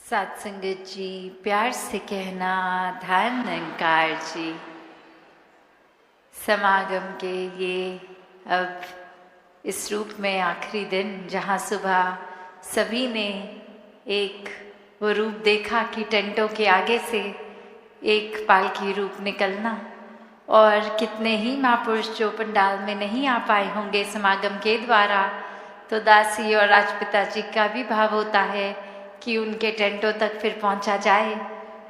सात संगत जी, प्यार से कहना ध्यान निरंकार जी। समागम के ये अब इस रूप में आखिरी दिन, जहाँ सुबह सभी ने एक वो रूप देखा कि टेंटों के आगे से एक पालकी रूप निकलना, और कितने ही महापुरुष जो पंडाल में नहीं आ पाए होंगे समागम के द्वारा, तो दासी और राजपिता जी का भी भाव होता है कि उनके टेंटों तक फिर पहुंचा जाए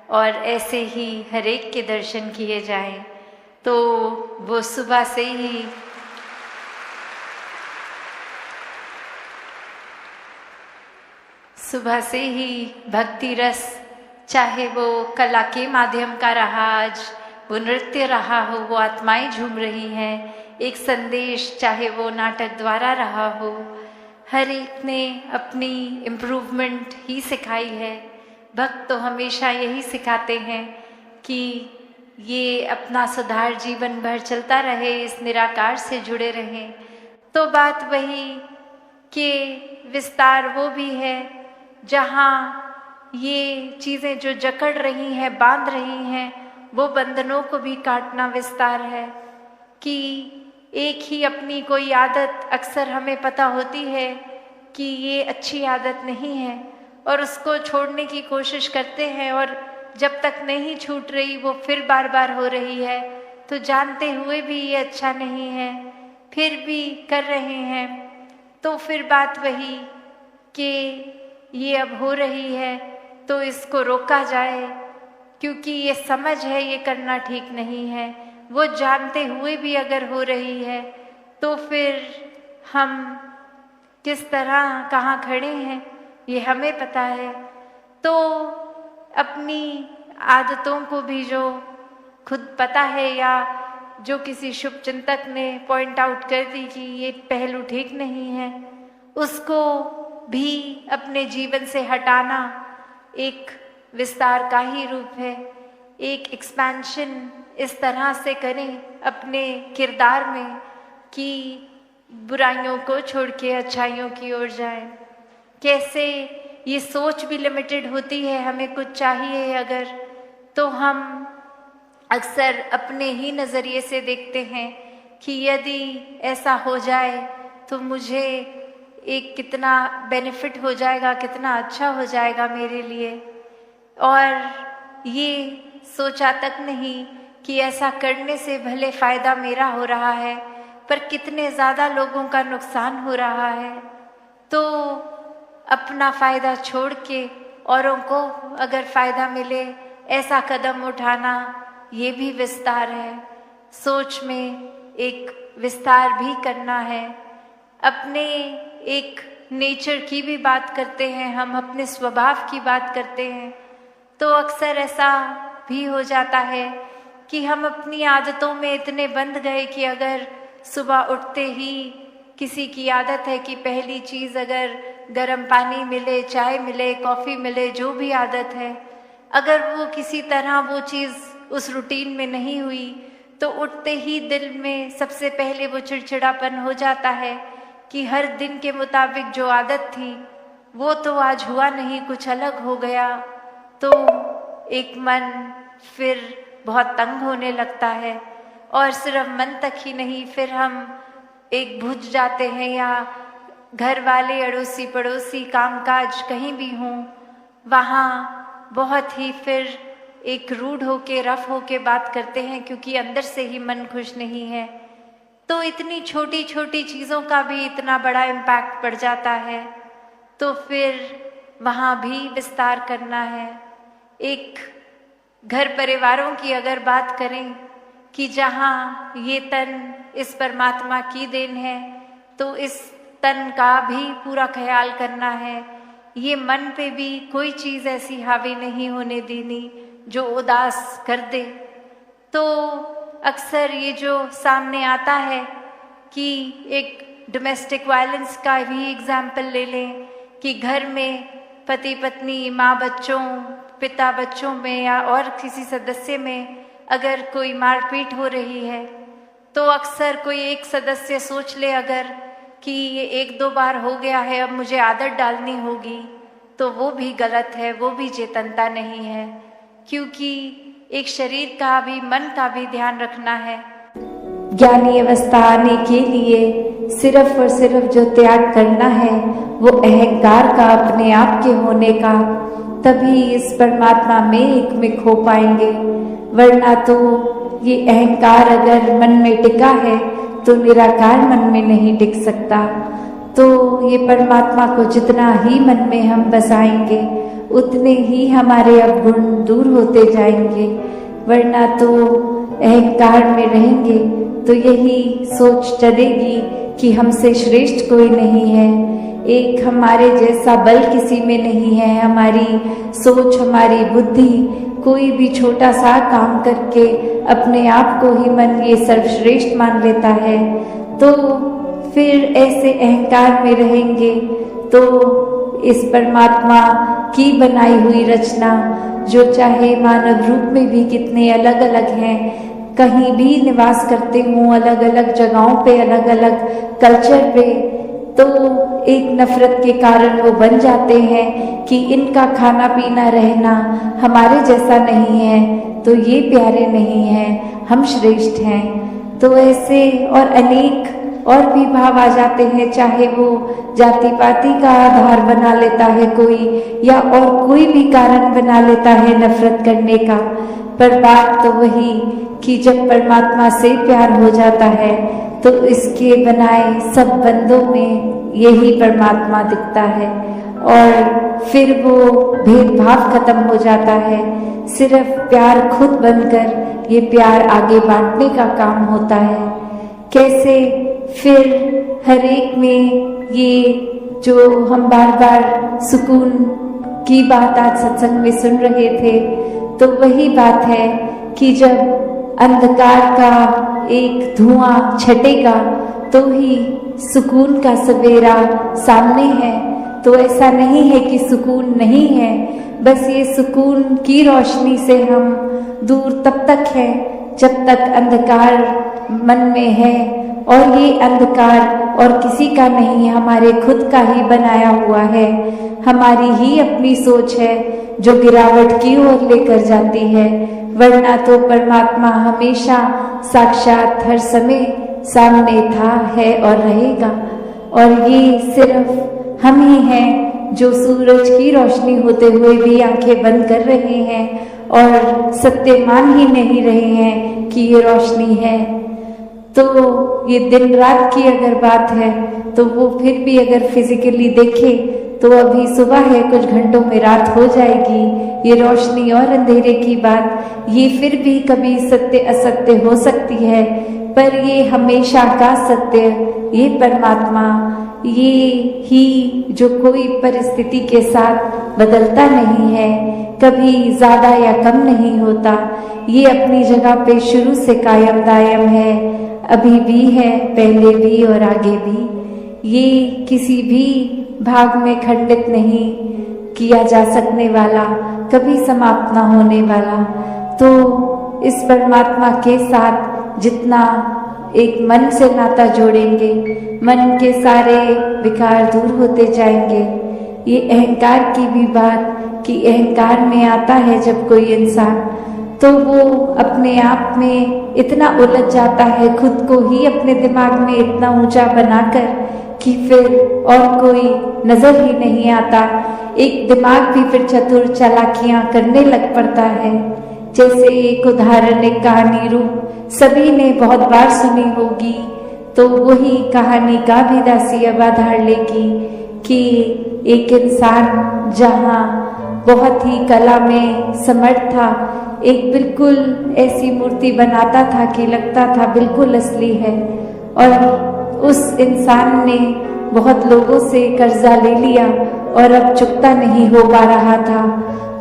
और ऐसे ही हर एक के दर्शन किए जाएं। तो वो सुबह से ही भक्ति रस, चाहे वो कला के माध्यम का रहा, आज वो नृत्य रहा हो, वो आत्माएं झूम रही हैं, एक संदेश चाहे वो नाटक द्वारा रहा हो, हर एक ने अपनी इम्प्रूवमेंट ही सिखाई है। भक्त तो हमेशा यही सिखाते हैं कि ये अपना सुधार जीवन भर चलता रहे, इस निराकार से जुड़े रहें। तो बात वही कि विस्तार वो भी है जहाँ ये चीज़ें जो जकड़ रही हैं, बांध रही हैं, वो बंधनों को भी काटना विस्तार है। कि एक ही अपनी कोई आदत अक्सर हमें पता होती है कि ये अच्छी आदत नहीं है और उसको छोड़ने की कोशिश करते हैं, और जब तक नहीं छूट रही वो फिर बार बार हो रही है, तो जानते हुए भी ये अच्छा नहीं है फिर भी कर रहे हैं। तो फिर बात वही कि ये अब हो रही है तो इसको रोका जाए, क्योंकि ये समझ है ये करना ठीक नहीं है। वो जानते हुए भी अगर हो रही है तो फिर हम किस तरह कहाँ खड़े हैं ये हमें पता है। तो अपनी आदतों को भी जो खुद पता है, या जो किसी शुभ चिंतक ने पॉइंट आउट कर दी कि ये पहलू ठीक नहीं है, उसको भी अपने जीवन से हटाना एक विस्तार का ही रूप है। एक एक्सपेंशन इस तरह से करें अपने किरदार में कि बुराइयों को छोड़ के अच्छाइयों की ओर जाएं। कैसे ये सोच भी लिमिटेड होती है, हमें कुछ चाहिए अगर, तो हम अक्सर अपने ही नज़रिए से देखते हैं कि यदि ऐसा हो जाए तो मुझे एक कितना बेनिफिट हो जाएगा, कितना अच्छा हो जाएगा मेरे लिए, और ये सोचा तक नहीं कि ऐसा करने से भले फ़ायदा मेरा हो रहा है पर कितने ज़्यादा लोगों का नुकसान हो रहा है। तो अपना फ़ायदा छोड़ के औरों को अगर फ़ायदा मिले ऐसा कदम उठाना, ये भी विस्तार है। सोच में एक विस्तार भी करना है। अपने एक नेचर की भी बात करते हैं हम, अपने स्वभाव की बात करते हैं, तो अक्सर ऐसा भी हो जाता है कि हम अपनी आदतों में इतने बंध गए कि अगर सुबह उठते ही किसी की आदत है कि पहली चीज़ अगर गर्म पानी मिले, चाय मिले, कॉफ़ी मिले, जो भी आदत है, अगर वो किसी तरह वो चीज़ उस रूटीन में नहीं हुई तो उठते ही दिल में सबसे पहले वो चिड़चिड़ापन हो जाता है कि हर दिन के मुताबिक जो आदत थी वो तो आज हुआ नहीं, कुछ अलग हो गया। तो एक मन फिर बहुत तंग होने लगता है, और सिर्फ मन तक ही नहीं, फिर हम एक बुझ जाते हैं, या घर वाले, अड़ोसी पड़ोसी, कामकाज कहीं भी हों, वहाँ बहुत ही फिर एक रूड होके, रफ होके बात करते हैं, क्योंकि अंदर से ही मन खुश नहीं है। तो इतनी छोटी छोटी चीज़ों का भी इतना बड़ा इम्पैक्ट पड़ जाता है। तो फिर वहाँ भी विस्तार करना है। एक घर परिवारों की अगर बात करें कि जहाँ ये तन इस परमात्मा की देन है, तो इस तन का भी पूरा ख्याल करना है। ये मन पे भी कोई चीज़ ऐसी हावी नहीं होने देनी जो उदास कर दे। तो अक्सर ये जो सामने आता है कि एक डोमेस्टिक वायलेंस का भी एग्जाम्पल ले लें कि घर में पति पत्नी, माँ बच्चों, पिता बच्चों में, या और किसी सदस्य में अगर कोई मारपीट हो रही है, तो अक्सर कोई एक सदस्य सोच ले अगर कि ये एक दो बार हो गया है, अब मुझे आदत डालनी होगी, तो वो भी गलत है, वो भी चेतनता नहीं है, क्योंकि एक शरीर का भी मन का भी ध्यान रखना है। ज्ञानी अवस्था आने के लिए सिर्फ और सिर्फ जो त्याग करना है वो अहंकार का, अपने आप के होने का, तभी इस परमात्मा में एक हो पाएंगे। वरना तो ये अहंकार अगर मन में टिका है तो निराकार मन में नहीं टिक सकता। तो ये परमात्मा को जितना ही मन में हम बसाएंगे उतने ही हमारे अवगुण दूर होते जाएंगे। वरना तो अहंकार में रहेंगे तो यही सोच चलेगी कि हमसे श्रेष्ठ कोई नहीं है, एक हमारे जैसा बल किसी में नहीं है। हमारी सोच, हमारी बुद्धि कोई भी छोटा सा काम करके अपने आप को ही मन ये सर्वश्रेष्ठ मान लेता है। तो फिर ऐसे अहंकार में रहेंगे तो इस परमात्मा की बनाई हुई रचना, जो चाहे मानव रूप में भी कितने अलग अलग हैं, कहीं भी निवास करते हों, अलग अलग जगहों पे, अलग अलग कल्चर पे, तो एक नफरत के कारण वो बन जाते हैं कि इनका खाना पीना रहना हमारे जैसा नहीं है, तो ये प्यारे नहीं हैं, हम श्रेष्ठ हैं। तो ऐसे और अनेक और भी भाव आ जाते हैं, चाहे वो जाति पाति का आधार बना लेता है कोई, या और कोई भी कारण बना लेता है नफरत करने का। पर बात तो वही कि जब परमात्मा से प्यार हो जाता है तो इसके बनाए सब बंदों में यही परमात्मा दिखता है, और फिर वो भेदभाव खत्म हो जाता है। सिर्फ प्यार खुद बनकर ये प्यार आगे बांटने का काम होता है। कैसे फिर हर एक में ये जो हम बार बार सुकून की बात आज सत्संग में सुन रहे थे, तो वही बात है कि जब अंधकार का एक धुआं छटेगा तो ही सुकून का सवेरा सामने है। तो ऐसा नहीं है कि सुकून नहीं है, बस ये सुकून की रोशनी से हम दूर तब तक है जब तक अंधकार मन में है, और ये अंधकार और किसी का नहीं, हमारे खुद का ही बनाया हुआ है। हमारी ही अपनी सोच है जो गिरावट की ओर लेकर जाती है। वरना तो परमात्मा हमेशा साक्षात हर समय सामने था, है और रहेगा। और ये सिर्फ हम ही हैं जो सूरज की रोशनी होते हुए भी आंखें बंद कर रहे हैं और सत्य मान ही नहीं रहे हैं कि ये रोशनी है। तो ये दिन रात की अगर बात है तो वो फिर भी अगर फिजिकली देखे तो अभी सुबह है, कुछ घंटों में रात हो जाएगी। ये रोशनी और अंधेरे की बात, ये फिर भी कभी सत्य असत्य हो सकती है, पर ये हमेशा का सत्य, ये परमात्मा, ये ही जो कोई परिस्थिति के साथ बदलता नहीं है, कभी ज्यादा या कम नहीं होता। ये अपनी जगह पे शुरू से कायम दायम है, अभी भी है, पहले भी और आगे भी। ये किसी भी भाग में खंडित नहीं किया जा सकने वाला, कभी समाप्त ना होने वाला। तो इस परमात्मा के साथ जितना एक मन से नाता जोड़ेंगे, मन के सारे विकार दूर होते जाएंगे। ये अहंकार की भी बात कि अहंकार में आता है जब कोई इंसान, तो वो अपने आप में इतना उलझ जाता है, खुद को ही अपने दिमाग में इतना ऊंचा बनाकर कि फिर और कोई नजर ही नहीं आता। एक दिमाग भी फिर चतुर चालाकियां करने लग पड़ता है। जैसे एक उदाहरण, एक कहानी रूप सभी ने बहुत बार सुनी होगी, तो वही कहानी का भी दासी अब आधार लेगी कि एक इंसान जहाँ बहुत ही कला में समर्थ था, एक बिल्कुल ऐसी मूर्ति बनाता था कि लगता था बिल्कुल असली है, और उस इंसान ने बहुत लोगों से कर्जा ले लिया और अब चुकता नहीं हो पा रहा था।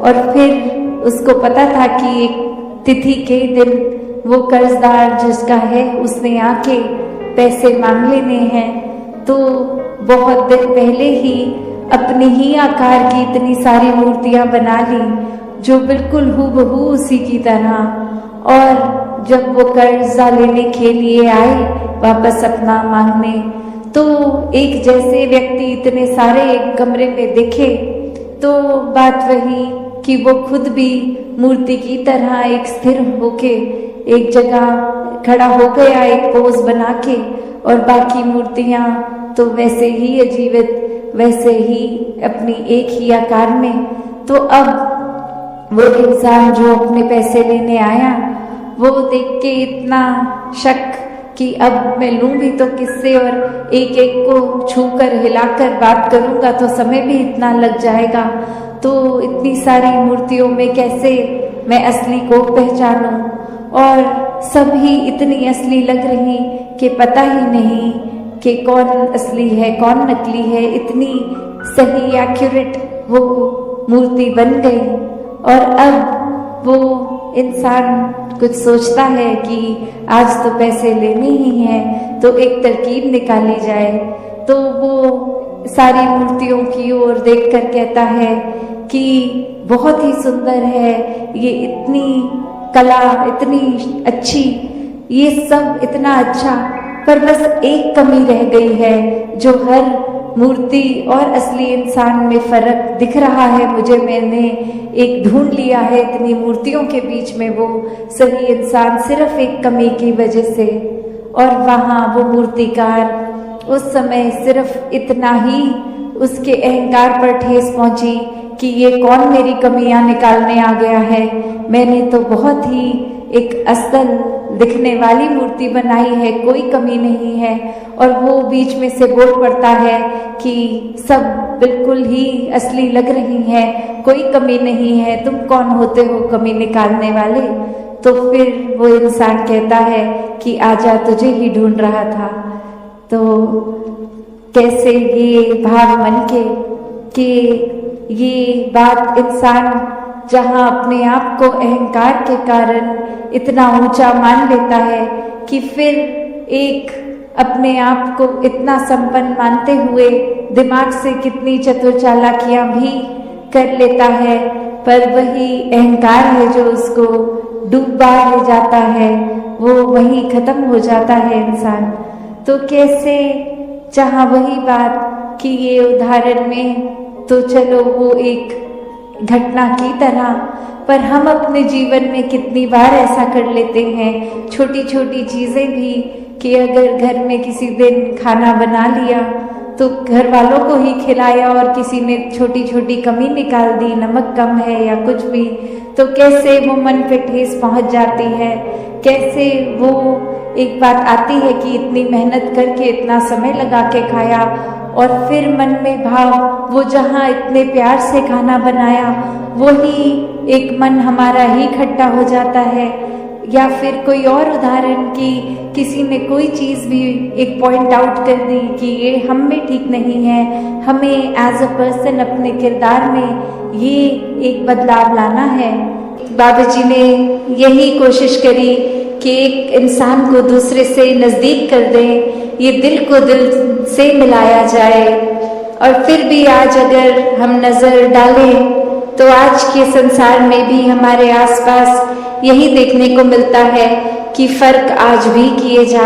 और फिर उसको पता था कि एक तिथि के दिन वो कर्जदार जिसका है उसने आके पैसे मांग लेने हैं। तो बहुत दिन पहले ही अपने ही आकार की इतनी सारी मूर्तियां बना ली जो बिल्कुल हूबहू उसी की तरह, और जब वो कर्जा लेने के लिए आए वापस अपना मांगने, तो एक जैसे व्यक्ति इतने सारे एक कमरे में दिखे, तो बात वही कि वो खुद भी मूर्ति की तरह एक स्थिर होके एक जगह खड़ा हो गया, एक पोज बना के, और बाकी मूर्तियां तो वैसे ही अजीवित, वैसे ही अपनी एक ही आकार में। तो अब वो इंसान जो अपने पैसे लेने आया, वो देख के इतना शक कि अब मैं लूं भी तो किससे, और एक एक को छूकर हिलाकर बात करूंगा तो समय भी इतना लग जाएगा, तो इतनी सारी मूर्तियों में कैसे मैं असली को पहचानूं। और सभी इतनी असली लग रही कि पता ही नहीं कि कौन असली है कौन नकली है। इतनी सही एक्यूरेट वो मूर्ति बन गई। और अब वो इंसान कुछ सोचता है कि आज तो पैसे लेने ही हैं, तो एक तरकीब निकाली जाए। तो वो सारी मूर्तियों की ओर देखकर कहता है कि बहुत ही सुंदर है, ये इतनी कला इतनी अच्छी, ये सब इतना अच्छा, पर बस एक कमी रह गई है जो हर मूर्ति और असली इंसान में फर्क दिख रहा है मुझे। मैंने एक ढूंढ लिया है इतनी मूर्तियों के बीच में वो सही इंसान, सिर्फ एक कमी की वजह से। और वहाँ वो मूर्तिकार उस समय सिर्फ इतना ही उसके अहंकार पर ठेस पहुंची कि ये कौन मेरी कमियां निकालने आ गया है, मैंने तो बहुत ही एक असल दिखने वाली मूर्ति बनाई है, कोई कमी नहीं है। और वो बीच में से बोल पड़ता है कि सब बिल्कुल ही असली लग रही हैं, कोई कमी नहीं है, तुम कौन होते हो कमी निकालने वाले। तो फिर वो इंसान कहता है कि आजा, तुझे ही ढूंढ रहा था। तो कैसे ये भाव मन के कि ये बात इंसान जहाँ अपने आप को अहंकार के कारण इतना ऊंचा मान लेता है कि फिर एक अपने आप को इतना संपन्न मानते हुए दिमाग से कितनी चतुर चालाकियां भी कर लेता है, पर वही अहंकार है जो उसको डूबा ले जाता है, वो वही खत्म हो जाता है इंसान। तो कैसे जहाँ वही बात कि ये उदाहरण में तो चलो वो एक घटना की तरह, पर हम अपने जीवन में कितनी बार ऐसा कर लेते हैं, छोटी छोटी चीज़ें भी, कि अगर घर में किसी दिन खाना बना लिया तो घर वालों को ही खिलाया और किसी ने छोटी छोटी कमी निकाल दी, नमक कम है या कुछ भी, तो कैसे वो मन पे ठेस पहुंच जाती है। कैसे वो एक बात आती है कि इतनी मेहनत करके इतना समय लगा के खाया, और फिर मन में भाव वो जहाँ इतने प्यार से खाना बनाया वही एक मन हमारा ही खट्टा हो जाता है। या फिर कोई और उदाहरण कि किसी ने कोई चीज़ भी एक पॉइंट आउट कर दी कि ये हम में ठीक नहीं है, हमें एज अ पर्सन अपने किरदार में ये एक बदलाव लाना है। बाबा जी ने यही कोशिश करी कि एक इंसान को दूसरे से नज़दीक कर दें, ये दिल को दिल से मिलाया जाए। और फिर भी आज अगर हम नज़र डालें तो आज के संसार में भी हमारे आसपास यही देखने को मिलता है कि फ़र्क आज भी किए जा